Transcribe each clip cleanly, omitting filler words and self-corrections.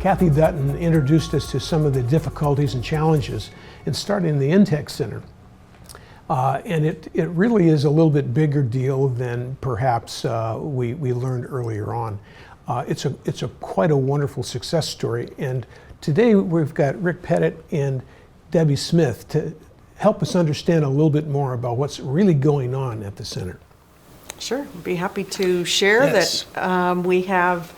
Kathy Dutton introduced us to some of the difficulties and challenges in starting the InTech Center. And it really is a little bit bigger deal than perhaps we learned earlier on. It's quite a wonderful success story. And today we've got Rick Pettit and Debbie Smith to help us understand a little bit more about what's really going on at the center. Sure, I'd be happy to share Yes. that we have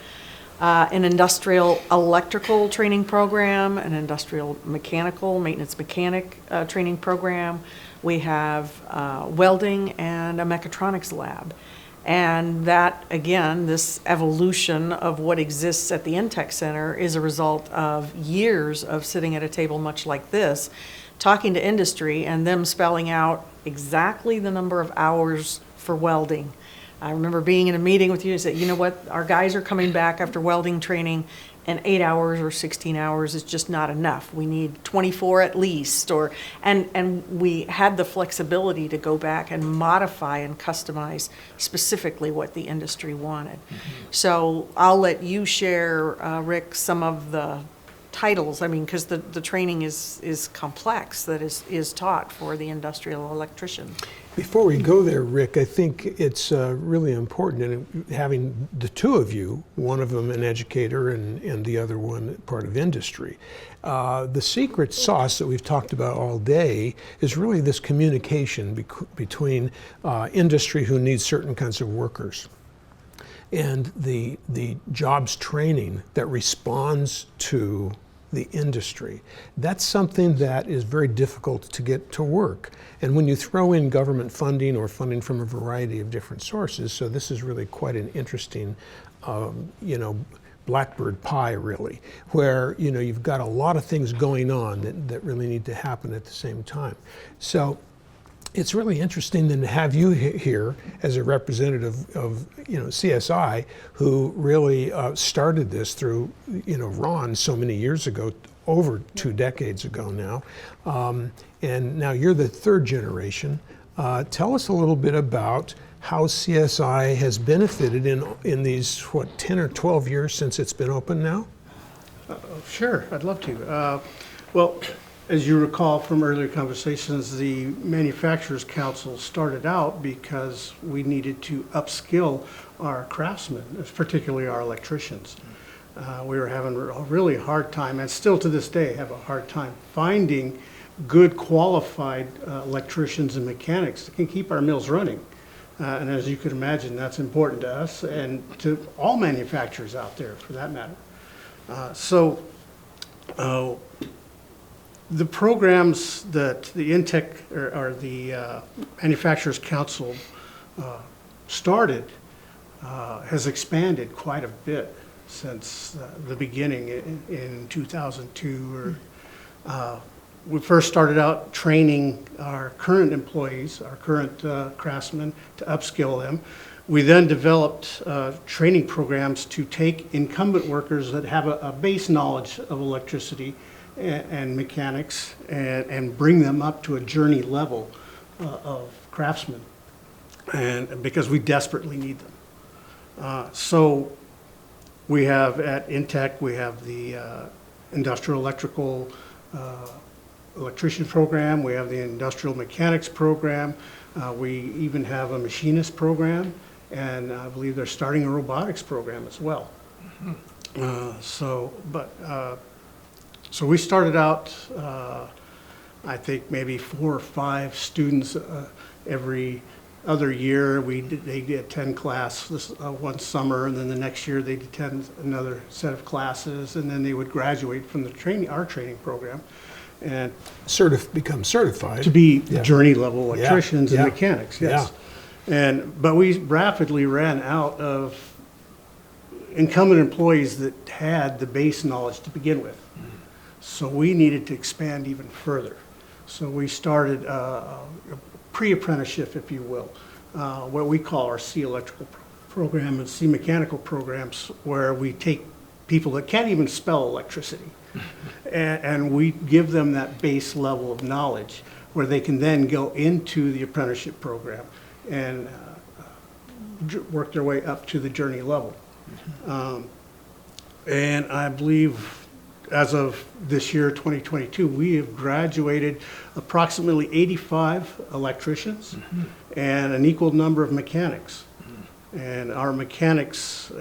an industrial electrical training program, an industrial mechanical, maintenance mechanic training program. We have welding and a mechatronics lab. And that, again, this evolution of what exists at the InTech Center is a result of years of sitting at a table much like this, talking to industry and them spelling out exactly the number of hours for welding. I remember being in a meeting with you and said, you know what, our guys are coming back after welding training, and 8 hours or 16 hours is just not enough. We need 24 at least, and we had the flexibility to go back and modify and customize specifically what the industry wanted. Mm-hmm. So I'll let you share, Rick, some of the titles. I mean, because the training is complex that is taught for the industrial electrician. Before we go there, Rick, I think it's really important in having the two of you, one of them an educator and the other one part of industry. The secret sauce that we've talked about all day is really this communication between industry, who needs certain kinds of workers, and the jobs training that responds to the industry. That's something that is very difficult to get to work. And when you throw in government funding or funding from a variety of different sources, so this is really quite an interesting, blackbird pie, really, where you've got a lot of things going on that really need to happen at the same time. So it's really interesting then to have you here as a representative of CSI, who really started this through Ron so many years ago, over 2 decades ago now, and now you're the third generation. Tell us a little bit about how CSI has benefited in these 10 or 12 years since it's been open now. Sure, I'd love to. Well, as you recall from earlier conversations, the Manufacturers Council started out because we needed to upskill our craftsmen, particularly our electricians. We were having a really hard time, and still to this day have a hard time, finding good qualified electricians and mechanics that can keep our mills running. And as you could imagine, that's important to us and to all manufacturers out there for that matter. The programs that the InTech or the Manufacturers Council started has expanded quite a bit since the beginning in 2002. We first started out training our current employees, our current craftsmen, to upskill them. We then developed training programs to take incumbent workers that have a base knowledge of electricity and mechanics and bring them up to a journey level of craftsmen, and because we desperately need them. So we have at InTech, we have the industrial electrical electrician program, we have the industrial mechanics program, we even have a machinist program, and I believe they're starting a robotics program as well. So we started out, I think maybe 4 or 5 students every other year. They attend class one summer, and then the next year they'd attend another set of classes, and then they would graduate from our training program and become certified to be journey level electricians and mechanics. Yes, but we rapidly ran out of incumbent employees that had the base knowledge to begin with. So we needed to expand even further. So we started a pre-apprenticeship, if you will, what we call our C electrical program and C mechanical programs, where we take people that can't even spell electricity And we give them that base level of knowledge where they can then go into the apprenticeship program and work their way up to the journey level. And I believe as of this year, 2022, we have graduated approximately 85 electricians and an equal number of mechanics. And our mechanics,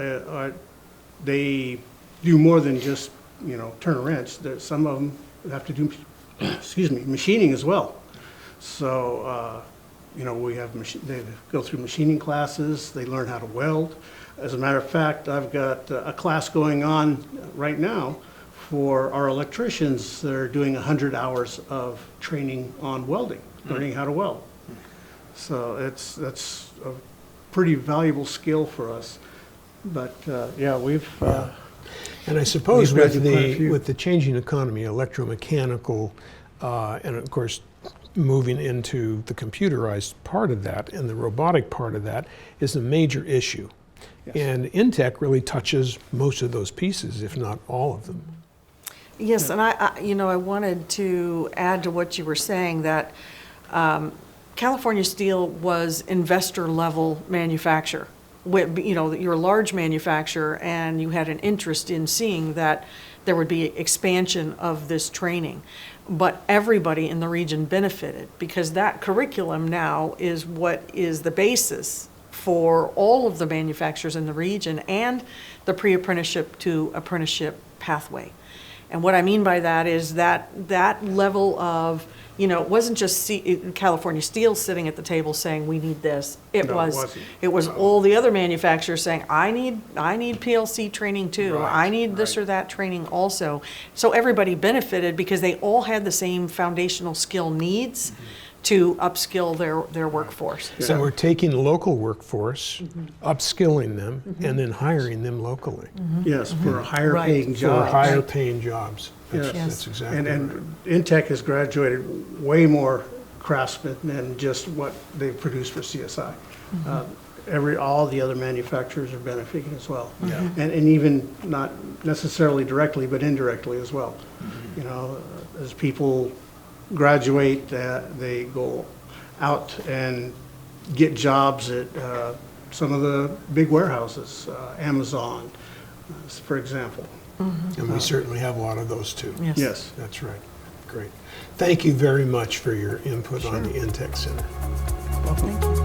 they do more than just, turn a wrench. Some of them have to do, machining as well. So, we have they go through machining classes. They learn how to weld. As a matter of fact, I've got a class going on right now for our electricians that are doing 100 hours of training on welding, learning how to weld. So that's a pretty valuable skill for us. But we've And I suppose we've with graduated quite a few. with the changing economy, electromechanical, and of course moving into the computerized part of that and the robotic part of that is a major issue. Yes. And InTech really touches most of those pieces, if not all of them. Yes, and I wanted to add to what you were saying that California Steel was investor level manufacturer. You're a large manufacturer and you had an interest in seeing that there would be expansion of this training. But everybody in the region benefited because that curriculum now is what is the basis for all of the manufacturers in the region and the pre-apprenticeship to apprenticeship pathway. And what I mean by that is that level of, it wasn't just California Steel sitting at the table saying, we need this. No, it wasn't. It was all the other manufacturers saying, I need PLC training too. Right, I need this or that training also. So everybody benefited because they all had the same foundational skill needs to upskill their workforce. So we're taking local workforce, upskilling them, and then hiring them locally Yes, for a higher Right. paying for job. higher paying jobs. That's, Yes. that's exactly And right. InTech has graduated way more craftsmen than just what they produce for CSI. All the other manufacturers are benefiting as well. Yeah. And even not necessarily directly, but indirectly as well. As people graduate, they go out and get jobs at some of the big warehouses, Amazon, for example. And we certainly have a lot of those too. Yes. Yes. That's right. Great. Thank you very much for your input on the InTech Center. Well, thank you.